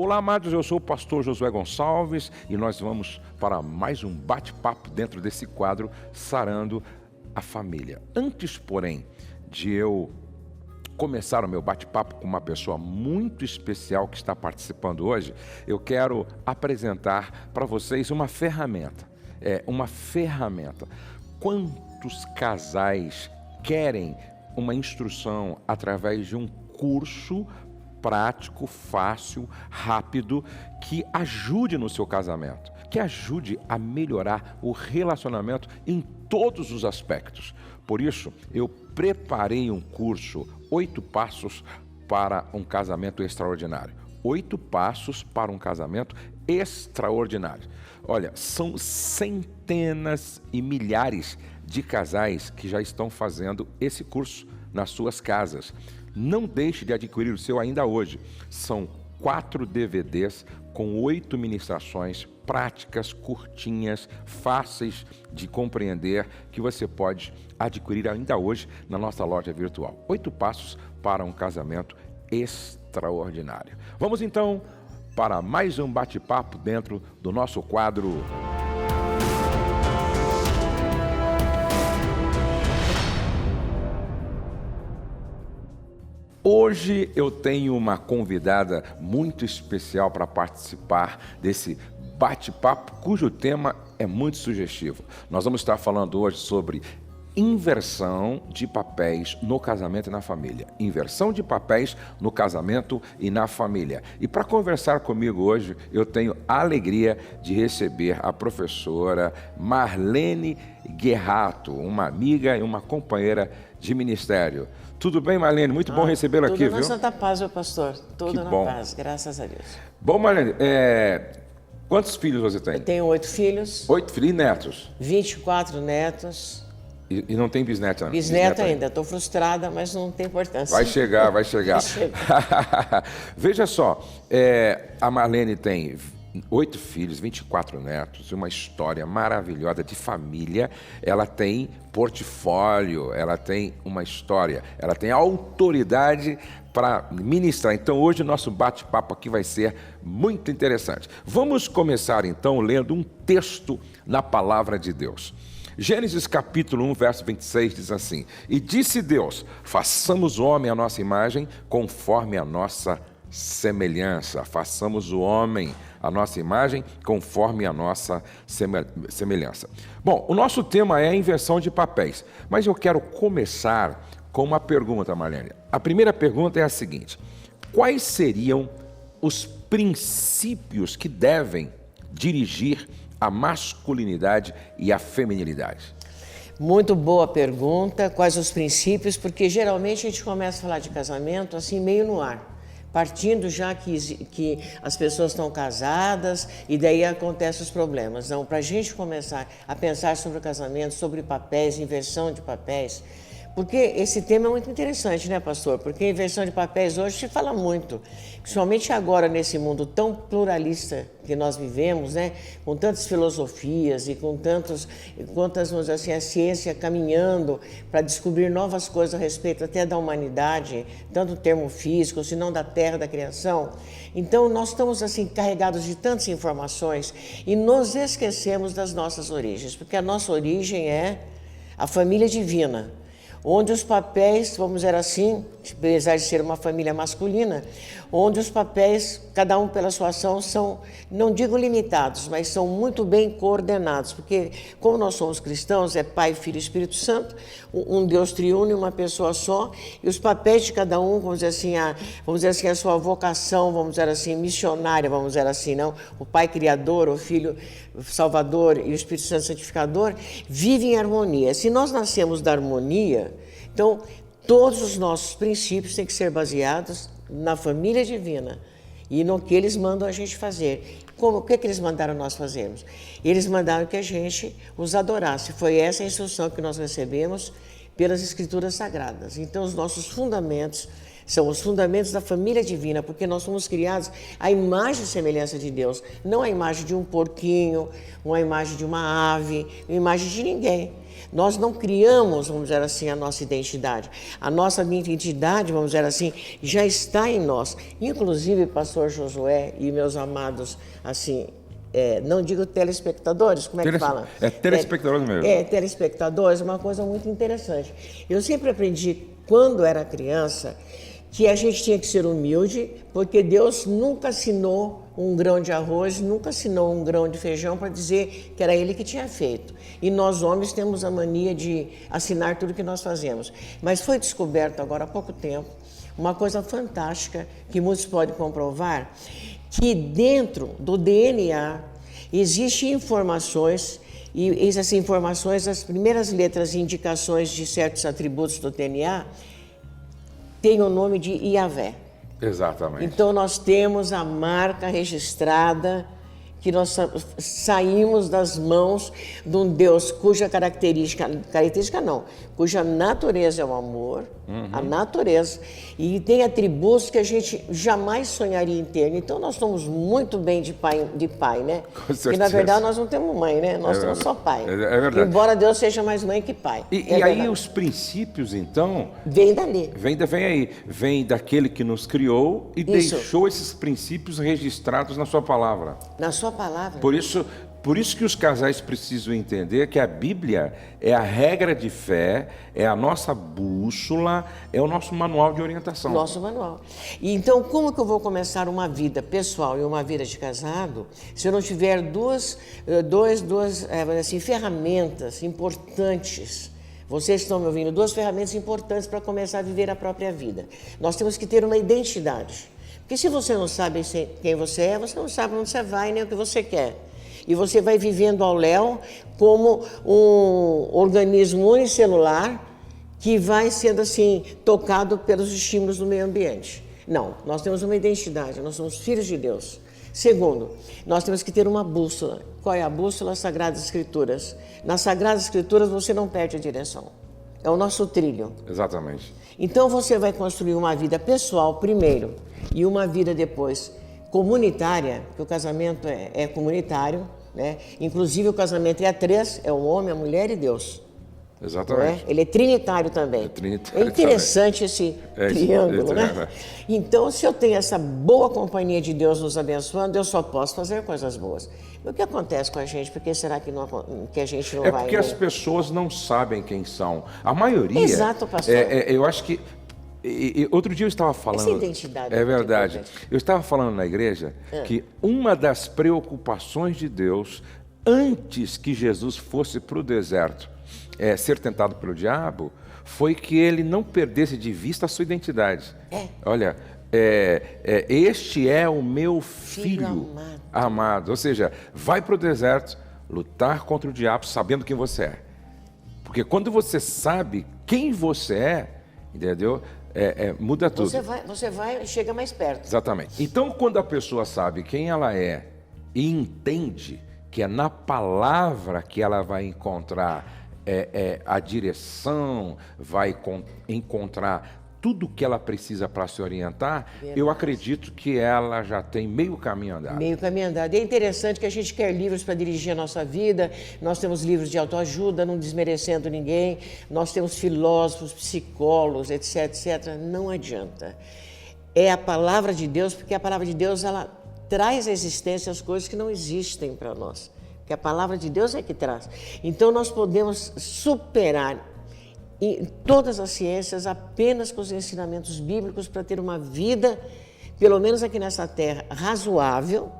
Olá, amados, eu sou o pastor Josué Gonçalves e nós vamos para mais um bate-papo dentro desse quadro Sarando a Família. Antes, porém, de eu começar o meu bate-papo com uma pessoa muito especial que está participando hoje, eu quero apresentar para vocês uma ferramenta. Uma ferramenta. Quantos casais querem uma instrução através de um curso prático, fácil, rápido, que ajude no seu casamento, que ajude a melhorar o relacionamento em todos os aspectos? Por isso, eu preparei um curso, 8 passos para um casamento extraordinário. 8 passos para um casamento extraordinário. Olha, são centenas e milhares de casais que já estão fazendo esse curso nas suas casas. Não deixe de adquirir o seu ainda hoje. São 4 DVDs com 8 ministrações práticas, curtinhas, fáceis de compreender, que você pode adquirir ainda hoje na nossa loja virtual. 8 passos para um casamento extraordinário. Vamos então para mais um bate-papo dentro do nosso quadro. Hoje eu tenho uma convidada muito especial para participar desse bate-papo, cujo tema é muito sugestivo. Nós vamos estar falando hoje sobre inversão de papéis no casamento e na família. Inversão de papéis no casamento e na família. E para conversar comigo hoje, eu tenho a alegria de receber a professora Marlene Guerrato, uma amiga e uma companheira de ministério. Tudo bem, Marlene? Muito bom recebê-la aqui, viu? Tudo na Santa Paz, meu pastor. Tudo na paz, graças a Deus. Bom, Marlene, quantos filhos você tem? Eu tenho 8 filhos. 8 filhos e netos? 24 netos. E não tem bisneta? Bisneta ainda. Estou frustrada, mas não tem importância. Vai chegar. Vai chegar. Veja só, a Marlene tem 8 filhos, 24 netos, uma história maravilhosa de família. Ela tem portfólio, ela tem uma história, ela tem autoridade para ministrar. Então hoje o nosso bate-papo aqui vai ser muito interessante. Vamos começar então lendo um texto na palavra de Deus. Gênesis capítulo 1, verso 26 diz assim: E disse Deus, façamos o homem à nossa imagem, conforme a nossa semelhança. Façamos o homem à nossa imagem, conforme a nossa semelhança. Bom, o nosso tema é a inversão de papéis, mas eu quero começar com uma pergunta, Marlene. A primeira pergunta é a seguinte: quais seriam os princípios que devem dirigir a masculinidade e a feminilidade? Muito boa pergunta. Quais os princípios? Porque geralmente a gente começa a falar de casamento assim meio no ar, partindo já que as pessoas estão casadas e daí acontecem os problemas. Não, para a gente começar a pensar sobre o casamento, sobre papéis, inversão de papéis, porque esse tema é muito interessante, né, pastor? Porque a inversão de papéis hoje se fala muito, principalmente agora nesse mundo tão pluralista que nós vivemos, né, com tantas filosofias e com quantas, vamos dizer assim, a ciência caminhando para descobrir novas coisas a respeito até da humanidade, tanto o termo físico, se não da terra, da criação. Então nós estamos assim carregados de tantas informações e nos esquecemos das nossas origens, porque a nossa origem é a família divina, onde os papéis, vamos dizer assim, apesar de ser uma família masculina, onde os papéis, cada um pela sua ação, são, não digo limitados, mas são muito bem coordenados, porque como nós somos cristãos, é Pai, Filho e Espírito Santo, um Deus triuno, uma pessoa só, e os papéis de cada um, vamos dizer assim, a sua vocação, vamos dizer assim, missionária, vamos dizer assim, não? O Pai Criador, o Filho Salvador e o Espírito Santo Santificador vivem em harmonia. Se nós nascemos da harmonia, então todos os nossos princípios têm que ser baseados na família divina e no que eles mandam a gente fazer. O que eles mandaram nós fazermos? Eles mandaram que a gente os adorasse. Foi essa a instrução que nós recebemos pelas Escrituras Sagradas. Então, os nossos fundamentos São os fundamentos da família divina, porque nós somos criados à imagem e semelhança de Deus, não à imagem de um porquinho, uma imagem de uma ave, uma imagem de ninguém. Nós não criamos, vamos dizer assim, a nossa identidade. A nossa identidade, vamos dizer assim, já está em nós. Inclusive, pastor Josué e meus amados, assim, não digo telespectadores, como é que fala? É telespectadores mesmo. Telespectadores, uma coisa muito interessante. Eu sempre aprendi, quando era criança, que a gente tinha que ser humilde, porque Deus nunca assinou um grão de arroz, nunca assinou um grão de feijão para dizer que era Ele que tinha feito. E nós, homens, temos a mania de assinar tudo que nós fazemos. Mas foi descoberto agora há pouco tempo uma coisa fantástica que muitos podem comprovar, que dentro do DNA existem informações, e essas informações, as primeiras letras e indicações de certos atributos do DNA, tem o nome de Yahvé. Exatamente. Então nós temos a marca registrada que nós saímos das mãos de um Deus cuja característica não, cuja natureza é o amor, a natureza, e tem atributos que a gente jamais sonharia em ter. Então nós somos muito bem de pai, né? Porque na verdade nós não temos mãe, né? Nós temos só pai. É verdade. Embora Deus seja mais mãe que pai. E aí os princípios, então... Vem dali. Vem daquele que nos criou e deixou esses princípios registrados na sua palavra. Na sua palavra. Por isso que os casais precisam entender que a Bíblia é a regra de fé, é a nossa bússola, é o nosso manual de orientação. Nosso manual. E então, como que eu vou começar uma vida pessoal e uma vida de casado se eu não tiver duas ferramentas importantes? Vocês estão me ouvindo? Duas ferramentas importantes para começar a viver a própria vida. Nós temos que ter uma identidade. Porque se você não sabe quem você é, você não sabe onde você vai nem o que você quer. E você vai vivendo ao léu como um organismo unicelular que vai sendo assim tocado pelos estímulos do meio ambiente. Não, nós temos uma identidade, nós somos filhos de Deus. Segundo, nós temos que ter uma bússola. Qual é a bússola? As Sagradas Escrituras. Nas Sagradas Escrituras você não perde a direção. É o nosso trilho. Exatamente. Então você vai construir uma vida pessoal primeiro e uma vida depois comunitária, porque o casamento é comunitário, né? Inclusive o casamento é a três, é o homem, a mulher e Deus. Exatamente. Ele é trinitário também. É interessante esse triângulo, né? Então, se eu tenho essa boa companhia de Deus nos abençoando, eu só posso fazer coisas boas. E o que acontece com a gente? Por que será que a gente não vai... É porque as pessoas não sabem quem são. A maioria... Exato, pastor. Eu acho que... outro dia eu estava falando... Essa identidade. É verdade. Eu estava falando na igreja que uma das preocupações de Deus, antes que Jesus fosse para o deserto, ser tentado pelo diabo, foi que ele não perdesse de vista a sua identidade. Olha, este é o meu filho amado. Ou seja, vai para o deserto lutar contra o diabo sabendo quem você é. Porque quando você sabe quem você é, entendeu? Muda tudo. Você vai e chega mais perto. Exatamente. Então, quando a pessoa sabe quem ela é e entende que é na palavra que ela vai encontrar a direção, vai encontrar tudo que ela precisa para se orientar, eu acredito que ela já tem meio caminho andado. Meio caminho andado. E é interessante que a gente quer livros para dirigir a nossa vida, nós temos livros de autoajuda, não desmerecendo ninguém, nós temos filósofos, psicólogos, etc, etc. Não adianta. É a palavra de Deus, porque a palavra de Deus, ela traz à existência as coisas que não existem para nós. Que a palavra de Deus é que traz. Então nós podemos superar todas as ciências apenas com os ensinamentos bíblicos para ter uma vida, pelo menos aqui nessa terra, razoável,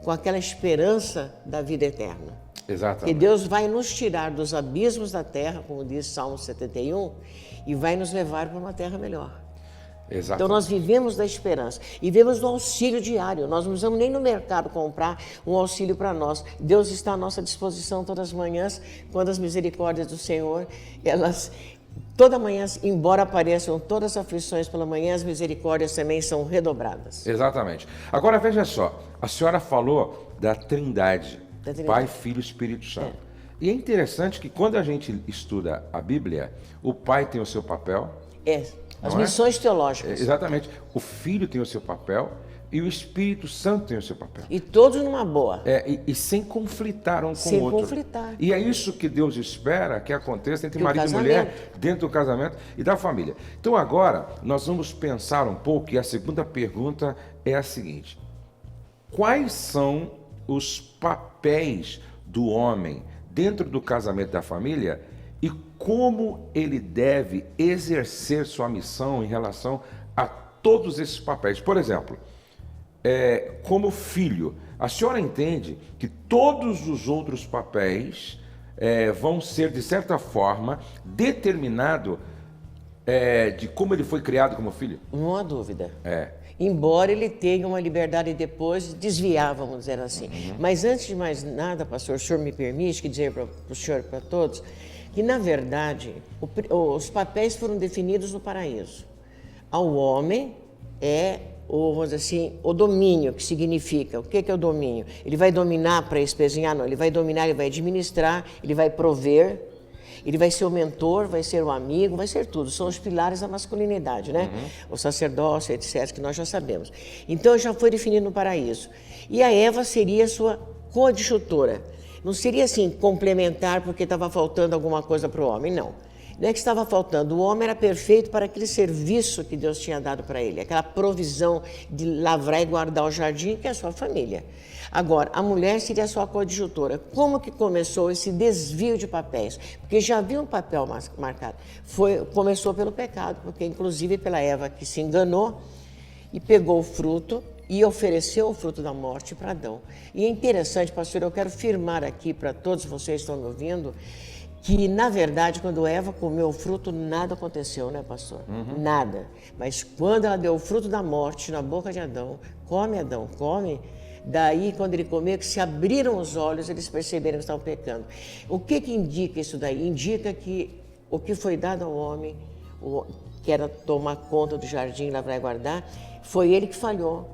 com aquela esperança da vida eterna. Exatamente. Que Deus vai nos tirar dos abismos da terra, como diz Salmo 71, e vai nos levar para uma terra melhor. Exatamente. Então nós vivemos da esperança e vivemos do auxílio diário. Nós não precisamos nem no mercado comprar um auxílio para nós. Deus está à nossa disposição todas as manhãs, quando as misericórdias do Senhor, toda manhã, embora apareçam todas as aflições pela manhã, as misericórdias também são redobradas. Exatamente. Agora veja só, a senhora falou da Trindade, Pai, Filho e Espírito Santo. E é interessante que quando a gente estuda a Bíblia, o Pai tem o seu papel, As não é? missões teológicas. Exatamente. O Filho tem o seu papel e o Espírito Santo tem o seu papel. E todos numa boa. E sem conflitar um com Sem o outro. conflitar. E é isso que Deus espera que aconteça entre Que o marido e casamento. mulher, dentro do casamento e da família. Então agora nós vamos pensar um pouco, e a segunda pergunta é a seguinte: quais são os papéis do homem dentro do casamento e da família e como ele deve exercer sua missão em relação a todos esses papéis? Por exemplo, como filho, a senhora entende que todos os outros papéis vão ser, de certa forma, determinados de como ele foi criado como filho? Não há dúvida. Embora ele tenha uma liberdade depois de desviar, vamos dizer assim. Mas antes de mais nada, pastor, o senhor me permite dizer para o senhor e para todos que, na verdade, os papéis foram definidos no paraíso. Ao homem vamos dizer assim, o domínio, que significa, o que é o domínio? Ele vai dominar para espezinhar? Não, ele vai dominar, ele vai administrar, ele vai prover, ele vai ser o mentor, vai ser o amigo, vai ser tudo. São os pilares da masculinidade, né? O sacerdócio, etc., que nós já sabemos. Então, já foi definido no paraíso. E a Eva seria a sua coadjutora. Não seria assim, complementar porque estava faltando alguma coisa para o homem, não. Não é que estava faltando, o homem era perfeito para aquele serviço que Deus tinha dado para ele, aquela provisão de lavrar e guardar o jardim, que é a sua família. Agora, a mulher seria a sua coadjutora. Como que começou esse desvio de papéis? Porque já havia um papel marcado. Começou pelo pecado, porque inclusive pela Eva que se enganou e pegou o fruto e ofereceu o fruto da morte para Adão. E é interessante, pastor, eu quero firmar aqui para todos vocês que estão me ouvindo, que, na verdade, quando Eva comeu o fruto, nada aconteceu, né, pastor? Nada. Mas quando ela deu o fruto da morte na boca de Adão, come, daí, quando ele comeu, que se abriram os olhos, eles perceberam que estavam pecando. O que indica isso daí? Indica que o que foi dado ao homem, que era tomar conta do jardim, lavrar e guardar, foi ele que falhou.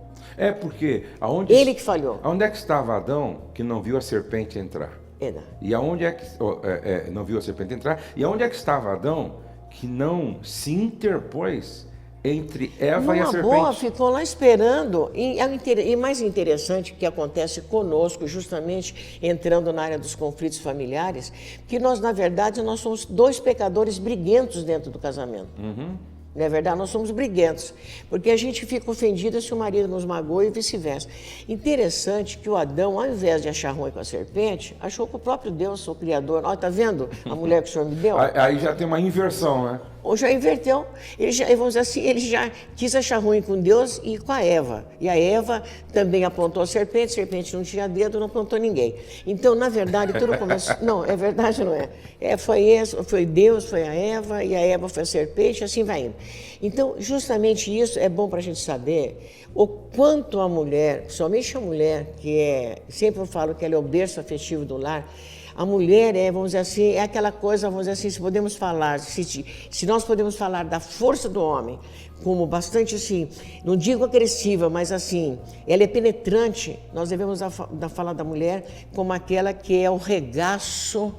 Porque ele que falhou. Aonde é que estava Adão que não viu a serpente entrar? E aonde é que não viu a serpente entrar? E aonde é que estava Adão que não se interpôs entre Eva e a serpente? Boa, ficou lá esperando. E mais interessante que acontece conosco, justamente entrando na área dos conflitos familiares, que nós, na verdade, nós somos dois pecadores briguentos dentro do casamento. Não é verdade? Nós somos briguentos, porque a gente fica ofendido se o marido nos magoa e vice-versa. Interessante que o Adão, ao invés de achar ruim com a serpente, achou com o próprio Deus, o Criador. Olha, tá vendo a mulher que o Senhor me deu? Aí já tem uma inversão, né? Ou já inverteu. Vamos dizer assim, ele já quis achar ruim com Deus e com a Eva. E a Eva também apontou a serpente não tinha dedo, não apontou ninguém. Então, na verdade, tudo começou... Não, é verdade, não é? Foi Deus, foi a Eva, e a Eva foi a serpente, assim vai indo. Então, justamente isso é bom para a gente saber o quanto a mulher, somente a mulher, sempre eu falo que ela é o berço afetivo do lar. A mulher vamos dizer assim, é aquela coisa, vamos dizer assim, se nós podemos falar da força do homem, como bastante assim, não digo agressiva, mas assim, ela é penetrante, nós devemos falar da mulher como aquela que é o regaço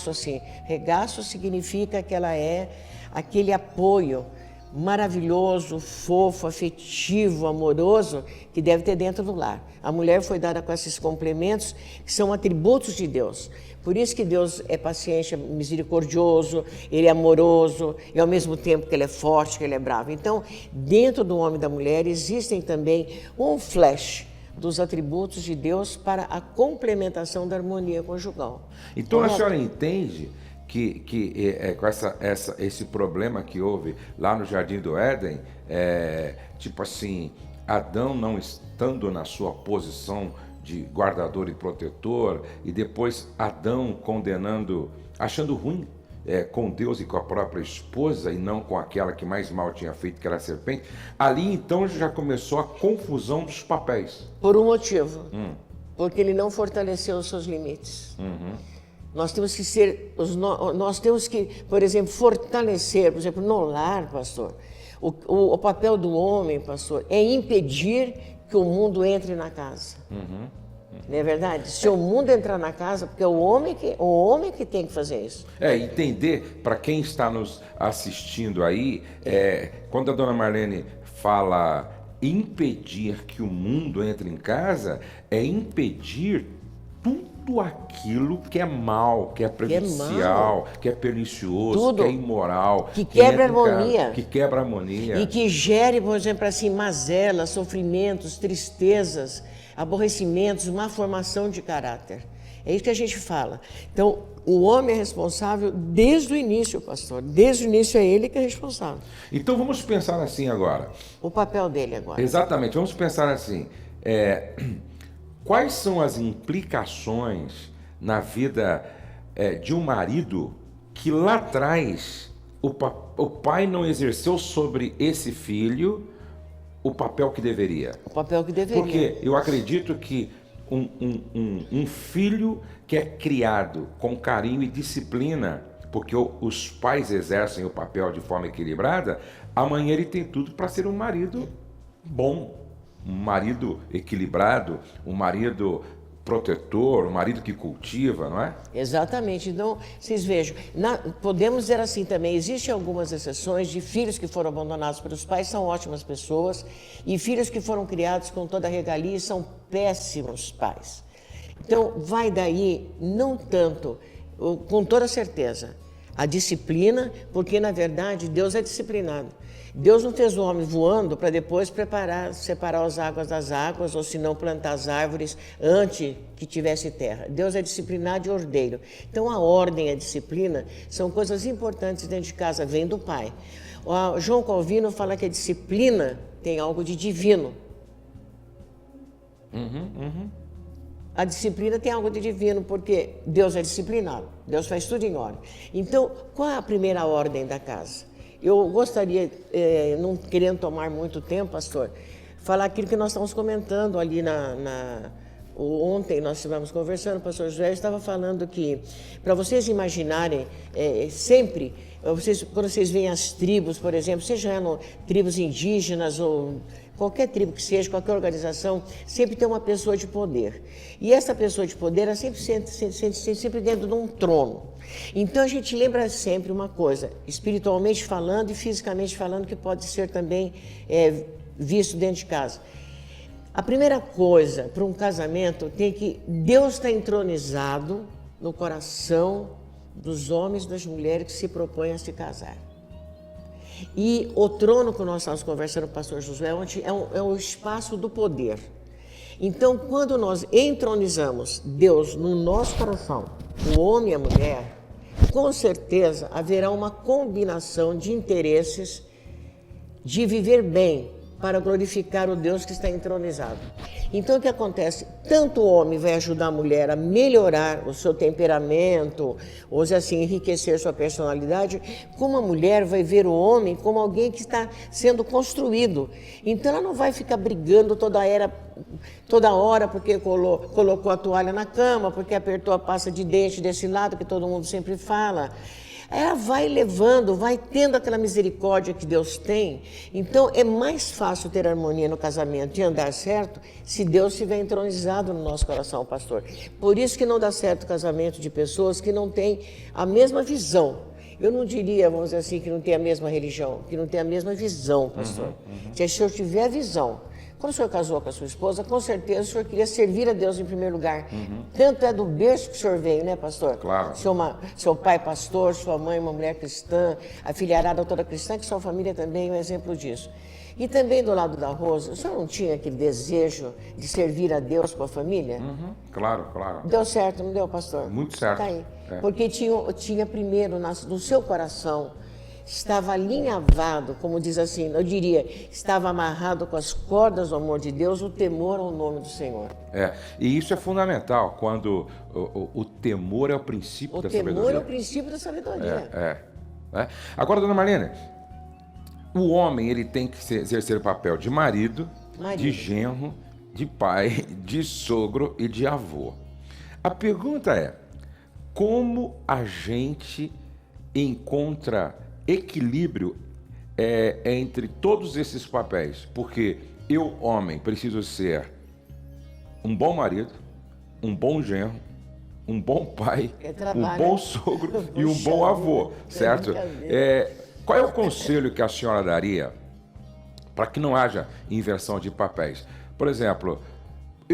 assim, regaço significa que ela é aquele apoio maravilhoso, fofo, afetivo, amoroso, que deve ter dentro do lar. A mulher foi dada com esses complementos, que são atributos de Deus. Por isso que Deus é paciente, é misericordioso, Ele é amoroso, e ao mesmo tempo que Ele é forte, que Ele é bravo. Então, dentro do homem e da mulher, existem também um flash dos atributos de Deus para a complementação da harmonia conjugal. Então, a senhora entende que com esse problema que houve lá no Jardim do Éden, tipo assim, Adão não estando na sua posição de guardador e protetor, e depois Adão condenando, achando ruim com Deus e com a própria esposa, e não com aquela que mais mal tinha feito, que era a serpente, ali então já começou a confusão dos papéis. Por um motivo, porque ele não fortaleceu os seus limites. Nós temos que por exemplo, fortalecer, por exemplo, no lar, pastor, o papel do homem, pastor, é impedir que o mundo entre na casa. Não é verdade? Se o mundo entrar na casa, porque é o homem que tem que fazer isso. Entender, para quem está nos assistindo aí, quando a dona Marlene fala impedir que o mundo entre em casa, é impedir tudo aquilo que é mal, que é prejudicial, que é pernicioso, tudo. Que é imoral, Que quebra a entra em harmonia. casa, que quebra a harmonia. E que gere, por exemplo, assim, mazelas, sofrimentos, tristezas, aborrecimentos, má formação de caráter. É isso que a gente fala. Então, o homem é responsável desde o início, pastor. Desde o início é ele que é responsável. Então vamos pensar assim agora. O papel dele agora. Exatamente, vamos pensar assim. Quais são as implicações na vida de um marido que lá atrás o pai não exerceu sobre esse filho o papel que deveria? O papel que deveria. Porque eu acredito que um filho que é criado com carinho e disciplina, porque os pais exercem o papel de forma equilibrada, amanhã ele tem tudo para ser um marido bom, um marido equilibrado, um marido protetor, um marido que cultiva, não é? Exatamente. Então, vocês vejam, podemos dizer assim também, existem algumas exceções de filhos que foram abandonados pelos pais, são ótimas pessoas, e filhos que foram criados com toda a regalia são péssimos pais. Então, vai daí, não tanto, com toda certeza, a disciplina, porque na verdade Deus é disciplinado. Deus não fez o homem voando para depois separar as águas das águas, ou se não plantar as árvores antes que tivesse terra. Deus é disciplinado e ordeiro. Então a ordem e a disciplina são coisas importantes dentro de casa, vem do pai. O João Calvino fala que a disciplina tem algo de divino. A disciplina tem algo de divino, porque Deus é disciplinado, Deus faz tudo em ordem. Então, qual é a primeira ordem da casa? Eu gostaria, não querendo tomar muito tempo, pastor, falar aquilo que nós estamos comentando ali ontem nós estivemos conversando, o pastor José estava falando que, para vocês imaginarem, sempre, quando vocês veem as tribos, por exemplo, seja tribos indígenas ou qualquer tribo que seja, qualquer organização, sempre tem uma pessoa de poder. E essa pessoa de poder, ela sempre sempre dentro de um trono. Então a gente lembra sempre uma coisa, espiritualmente falando e fisicamente falando, que pode ser também visto dentro de casa. A primeira coisa para um casamento tem que Deus está entronizado no coração dos homens e das mulheres que se propõem a se casar. E o trono que nós estávamos conversando com o pastor Josué é o espaço do poder. Então, quando nós entronizamos Deus no nosso coração, o homem e a mulher, com certeza haverá uma combinação de interesses de viver bem para glorificar o Deus que está entronizado. Então, o que acontece? Tanto o homem vai ajudar a mulher a melhorar o seu temperamento, ou assim, enriquecer sua personalidade, como a mulher vai ver o homem como alguém que está sendo construído. Então, ela não vai ficar brigando toda hora porque colocou a toalha na cama, porque apertou a pasta de dente desse lado, que todo mundo sempre fala. Ela vai levando, vai tendo aquela misericórdia que Deus tem. Então, é mais fácil ter harmonia no casamento e andar certo se Deus estiver entronizado no nosso coração, pastor. Por isso que não dá certo o casamento de pessoas que não têm a mesma visão. Eu não diria, vamos dizer assim, que não tem a mesma religião, que não tem a mesma visão, pastor. Se o senhor tiver a visão, quando o senhor casou com a sua esposa, com certeza o senhor queria servir a Deus em primeiro lugar. Tanto é do berço que o senhor veio, né, pastor? Claro. Seu pai pastor, sua mãe uma mulher cristã, a filharada toda cristã, que sua família também é um exemplo disso. E também do lado da Rosa, o senhor não tinha aquele desejo de servir a Deus com a família? Claro. Deu certo, não deu, pastor? Muito certo. Tá aí. Porque tinha primeiro no seu coração, estava alinhavado, como diz assim, eu diria, estava amarrado com as cordas do amor de Deus, o temor ao nome do Senhor. E isso é fundamental, quando o temor é o princípio da sabedoria. O temor é o princípio da sabedoria. Agora, dona Marlene, o homem ele tem que exercer o papel de marido, de genro, de pai, de sogro e de avô. A pergunta é, como a gente encontra equilíbrio entre todos esses papéis? Porque eu, homem, preciso ser um bom marido, um bom genro, um bom pai, um trabalho, bom né? sogro e um bom avô, certo? Qual é o conselho que a senhora daria para que não haja inversão de papéis? Por exemplo,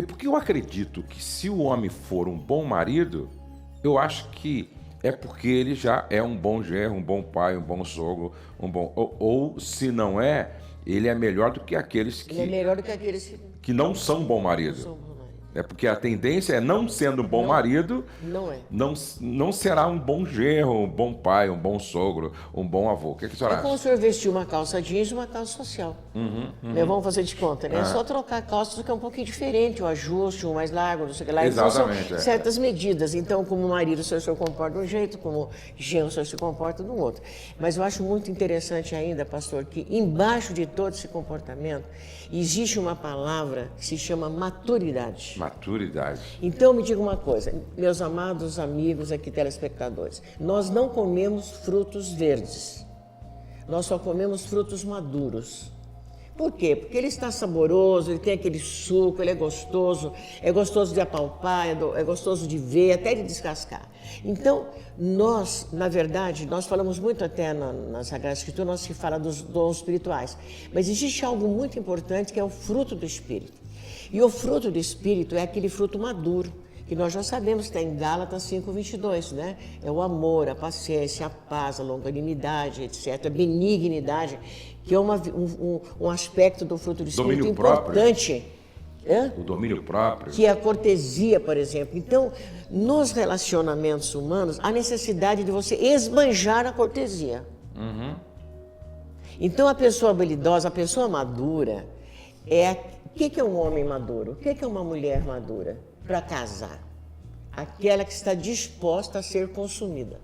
porque eu acredito que se o homem for um bom marido, eu acho que é porque ele já é um bom genro, um bom pai, um bom sogro, ou se não é, ele é melhor do que aqueles Ele é melhor do que aqueles que não são bom marido. são bom marido. É porque a tendência é, não sendo um bom marido, Não é. não será um bom genro, um bom pai, um bom sogro, um bom avô. O que a senhora É como acha? se o senhor vestir uma calça jeans e uma calça social. Né? Vamos fazer de conta, né? É só trocar a calça que é um pouquinho diferente, o ajuste, um mais largo, não sei o que lá. Então, Exatamente, são certas medidas. Então, como marido, o senhor se comporta de um jeito, como genro, o senhor se comporta de um outro. Mas eu acho muito interessante ainda, pastor, que embaixo de todo esse comportamento existe uma palavra que se chama maturidade. Maturidade. Então, me diga uma coisa, meus amados amigos aqui, telespectadores, nós não comemos frutos verdes, nós só comemos frutos maduros. Por quê? Porque ele está saboroso, ele tem aquele suco, ele é gostoso de apalpar, é gostoso de ver, até de descascar. Então, nós, na verdade, nós falamos muito até na Sagrada Escritura, nós se fala dos dons espirituais, mas existe algo muito importante que é o fruto do Espírito. E o fruto do Espírito é aquele fruto maduro, que nós já sabemos que está em Gálatas 5:22, né? É o amor, a paciência, a paz, a longanimidade, etc., a benignidade, que é um aspecto do fruto do Espírito Domínio importante. O domínio próprio. Que é a cortesia, por exemplo. Então, nos relacionamentos humanos, há necessidade de você esbanjar a cortesia. Então, a pessoa habilidosa, a pessoa madura, o que é um homem maduro? O que é uma mulher madura para casar? Aquela que está disposta a ser consumida.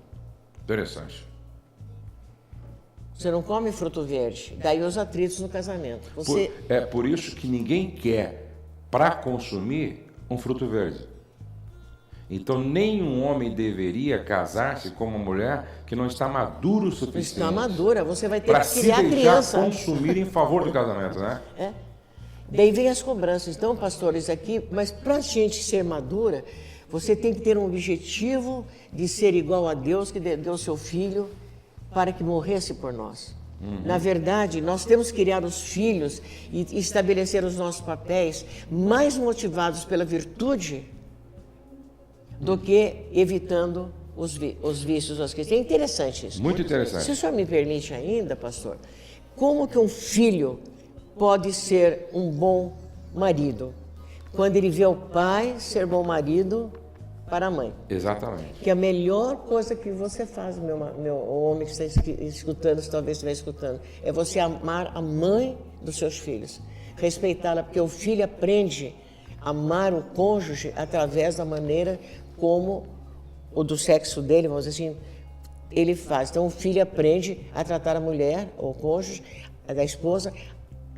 Interessante. Você não come fruto verde, daí os atritos no casamento. É por isso que ninguém quer, para consumir, um fruto verde. Então, nenhum homem deveria casar-se com uma mulher que não está maduro o suficiente. Está madura, você vai ter para que se criar deixar criança. consumir em favor do casamento, né? Daí vem as cobranças. Então, pastores, aqui, mas para a gente ser madura, você tem que ter um objetivo de ser igual a Deus, que deu seu filho para que morresse por nós. Na verdade, nós temos que criar os filhos e estabelecer os nossos papéis mais motivados pela virtude do que evitando os vícios, as questões. É interessante isso. Muito interessante. Se o senhor me permite ainda, pastor, como que um filho pode ser um bom marido? Quando ele vê o pai ser bom marido para a mãe. Exatamente. Que a melhor coisa que você faz, o homem que está escutando, talvez estiver escutando, é você amar a mãe dos seus filhos. Respeitá-la, porque o filho aprende a amar o cônjuge através da maneira como o do sexo dele, vamos dizer assim, ele faz. Então o filho aprende a tratar a mulher, ou o cônjuge, da esposa,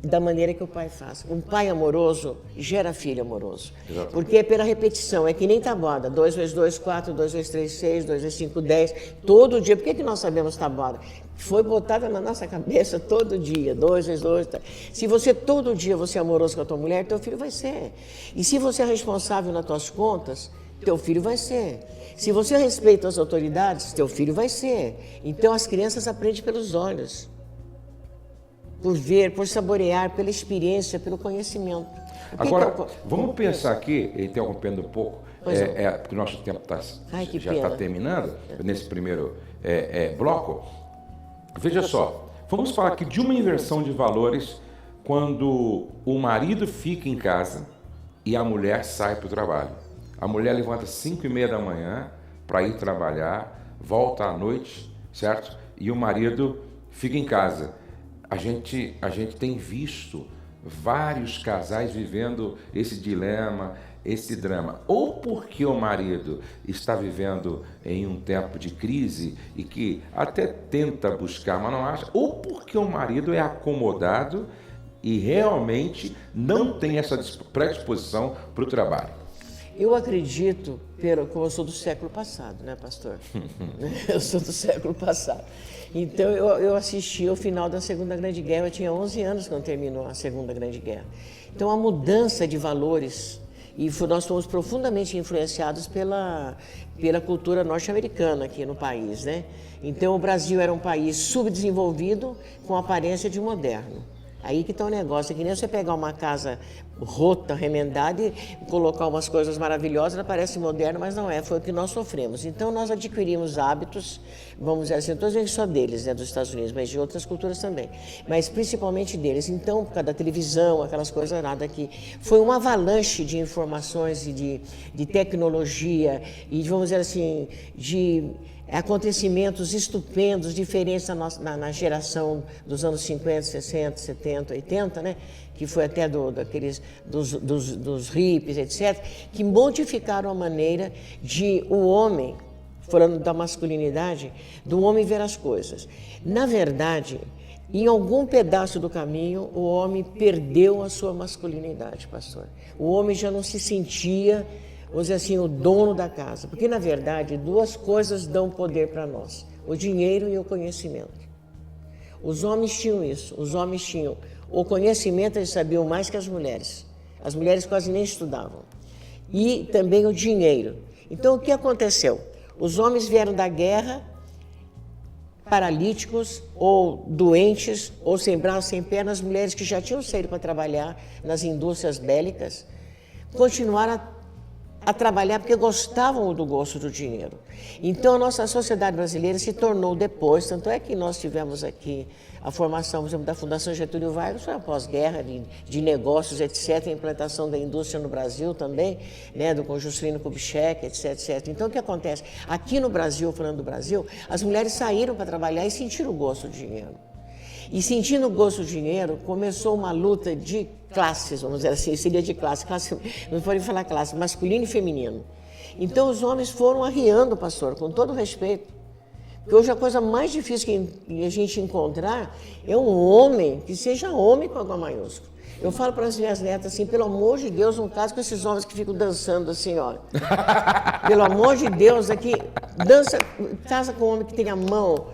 da maneira que o pai faz. Um pai amoroso gera filho amoroso. Exatamente. Porque é pela repetição, é que nem tabuada. 2 vezes 2, 4, 2 vezes 3, 6, 2 vezes 5, 10. Todo dia. Por que nós sabemos tabuada? Foi botada na nossa cabeça todo dia. 2 vezes 2. Tá. Se você todo dia você é amoroso com a tua mulher, teu filho vai ser. E se você é responsável nas tuas contas, teu filho vai ser. Se você respeita as autoridades, teu filho vai ser. Então as crianças aprendem pelos olhos. Por ver, por saborear, pela experiência, pelo conhecimento. Agora, vamos pensar aqui, interrompendo um pouco, porque o nosso tempo já está terminando, nesse primeiro bloco. Veja só, vamos falar aqui de uma inversão de valores quando o marido fica em casa e a mulher sai para o trabalho. A mulher levanta às 5:30 da manhã para ir trabalhar, volta à noite, certo? E o marido fica em casa. A gente tem visto vários casais vivendo esse dilema, esse drama. Ou porque o marido está vivendo em um tempo de crise e que até tenta buscar, mas não acha. Ou porque o marido é acomodado e realmente não tem essa predisposição para o trabalho. Eu acredito, como eu sou do século passado, né, pastor? Eu sou do século passado. Então, eu assisti ao final da Segunda Grande Guerra, eu tinha 11 anos quando terminou a Segunda Grande Guerra. Então, a mudança de valores E nós fomos profundamente influenciados pela cultura norte-americana aqui no país, né? Então o Brasil era um país subdesenvolvido com aparência de moderno. Aí que está o negócio, é que nem você pegar uma casa rota, remendada e colocar umas coisas maravilhosas, ela parece moderna, mas não é, foi o que nós sofremos. Então nós adquirimos hábitos, vamos dizer assim, não estou dizendo só deles, né, dos Estados Unidos, mas de outras culturas também, mas principalmente deles. Então, por causa da televisão, aquelas coisas nada aqui, foi uma avalanche de informações e de tecnologia e, vamos dizer assim, de acontecimentos estupendos, diferentes na geração dos anos 50, 60, 70, 80, né? Que foi até dos hippies, etc., que modificaram a maneira de o homem, falando da masculinidade, do homem ver as coisas. Na verdade, em algum pedaço do caminho, o homem perdeu a sua masculinidade, pastor. O homem já não se sentia, vamos dizer assim, o dono da casa. Porque, na verdade, duas coisas dão poder para nós: o dinheiro e o conhecimento. Os homens tinham isso, os homens tinham o conhecimento, eles sabiam mais que as mulheres. As mulheres quase nem estudavam. E também o dinheiro. Então, o que aconteceu? Os homens vieram da guerra paralíticos ou doentes ou sem braços, sem pernas. As mulheres que já tinham saído para trabalhar nas indústrias bélicas continuaram a trabalhar porque gostavam do gosto do dinheiro. Então a nossa sociedade brasileira se tornou depois, tanto é que nós tivemos aqui a formação, por exemplo, da Fundação Getúlio Vargas, foi após guerra, de negócios, etc., a implantação da indústria no Brasil também, né, do Juscelino Kubitschek, etc., etc. Então o que acontece? Aqui no Brasil, falando do Brasil, as mulheres saíram para trabalhar e sentiram o gosto do dinheiro. E sentindo o gosto do dinheiro, começou uma luta de classes, vamos dizer assim, seria de classe, não pode falar classe, masculino e feminino. Então os homens foram arriando, pastor, com todo respeito. Porque hoje a coisa mais difícil que a gente encontrar é um homem que seja homem com H maiúsculo. Eu falo para as minhas netas assim, pelo amor de Deus, não case com esses homens que ficam dançando assim, ó. Pelo amor de Deus, aqui, casa com um homem que tenha mão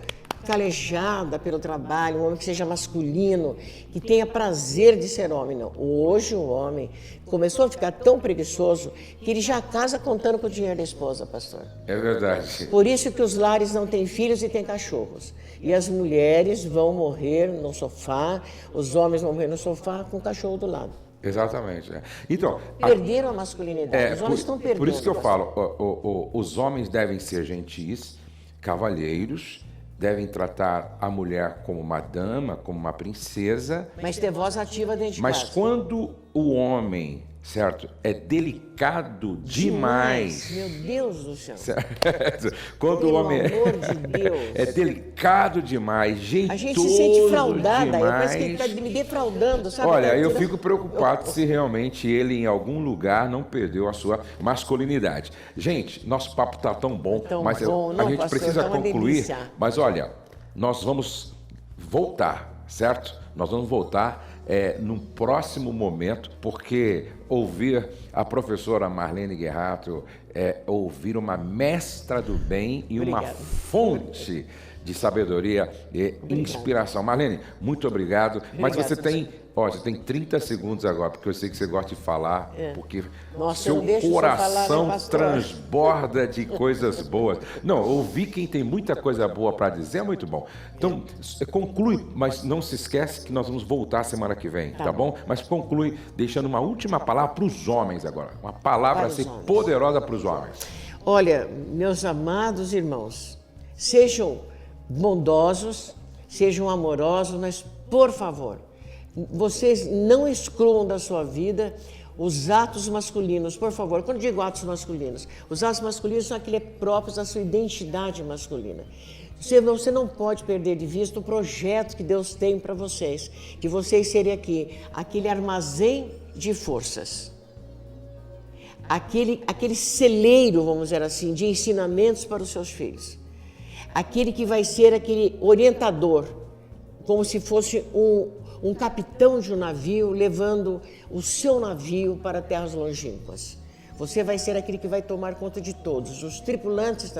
calejada pelo trabalho, um homem que seja masculino, que tenha prazer de ser homem. Não. Hoje o homem começou a ficar tão preguiçoso que ele já casa contando com o dinheiro da esposa, pastor. É verdade. Por isso que os lares não têm filhos e têm cachorros. E as mulheres vão morrer no sofá, os homens vão morrer no sofá com o cachorro do lado. Exatamente. Então, perderam a masculinidade, os homens estão perdendo. Por isso que eu falo, os homens devem ser gentis, cavalheiros, devem tratar a mulher como uma dama, como uma princesa. Mas ter voz ativa dentro de Mas casa. quando o homem, certo, é delicado demais. Meu Deus do céu. Certo? Quando Pelo o homem amor de Deus. é delicado demais, jeitoso a gente se sente fraudada, demais. parece que ele está me defraudando, sabe? Olha, eu fico preocupado se realmente ele em algum lugar não perdeu a sua masculinidade. Gente, nosso papo está tão bom, mas a gente pastor, precisa tá uma concluir. delícia. Mas olha, nós vamos voltar, certo? Nós vamos voltar num próximo momento, porque ouvir a professora Marlene Guerrato é ouvir uma mestra do bem e uma fonte de sabedoria e inspiração. Marlene, muito obrigado. Mas você tem 30 segundos agora, porque eu sei que você gosta de falar, porque seu coração transborda de coisas boas. Não, ouvir quem tem muita coisa boa para dizer é muito bom. Então, conclui, mas não se esquece que nós vamos voltar semana que vem, tá bom? Mas conclui deixando uma última palavra para os homens agora. Uma palavra assim poderosa para os homens. Olha, meus amados irmãos, sejam bondosos, sejam amorosos, mas, por favor, vocês não excluam da sua vida os atos masculinos, por favor. Quando digo atos masculinos, os atos masculinos são aqueles próprios da sua identidade masculina. Você não pode perder de vista o projeto que Deus tem para vocês, que vocês serem aquele armazém de forças, aquele celeiro, vamos dizer assim, de ensinamentos para os seus filhos. Aquele que vai ser aquele orientador, como se fosse um capitão de um navio levando o seu navio para terras longínquas. Você vai ser aquele que vai tomar conta de todos, os tripulantes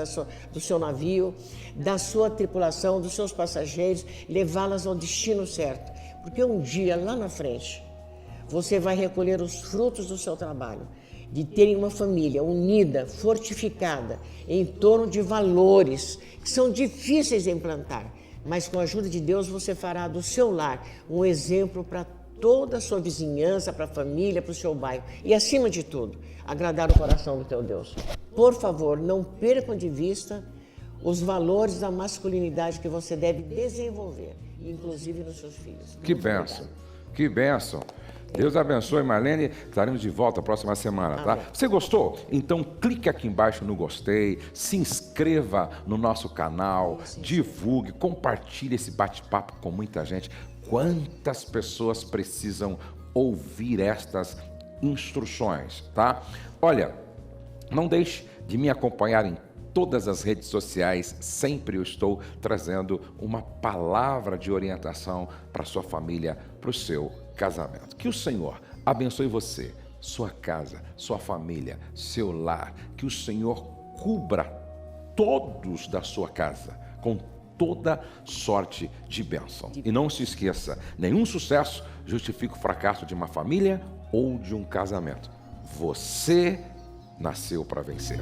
do seu navio, da sua tripulação, dos seus passageiros, levá-las ao destino certo. Porque um dia, lá na frente, você vai recolher os frutos do seu trabalho. de terem uma família unida, fortificada, em torno de valores que são difíceis de implantar, mas com a ajuda de Deus você fará do seu lar um exemplo para toda a sua vizinhança, para a família, para o seu bairro e, acima de tudo, agradar o coração do teu Deus. Por favor, não percam de vista os valores da masculinidade que você deve desenvolver, inclusive nos seus filhos. Que bênção, que bênção. Deus abençoe, Marlene. Estaremos de volta a próxima semana, tá? Amém. Você gostou? Então clique aqui embaixo no gostei, se inscreva no nosso canal, divulgue, compartilhe esse bate-papo com muita gente. Quantas pessoas precisam ouvir estas instruções, tá? Olha, não deixe de me acompanhar em todas as redes sociais, sempre eu estou trazendo uma palavra de orientação para sua família, para o seu casamento. Que o Senhor abençoe você, sua casa, sua família, seu lar. Que o Senhor cubra todos da sua casa com toda sorte de bênção. E não se esqueça, nenhum sucesso justifica o fracasso de uma família ou de um casamento. Você nasceu para vencer.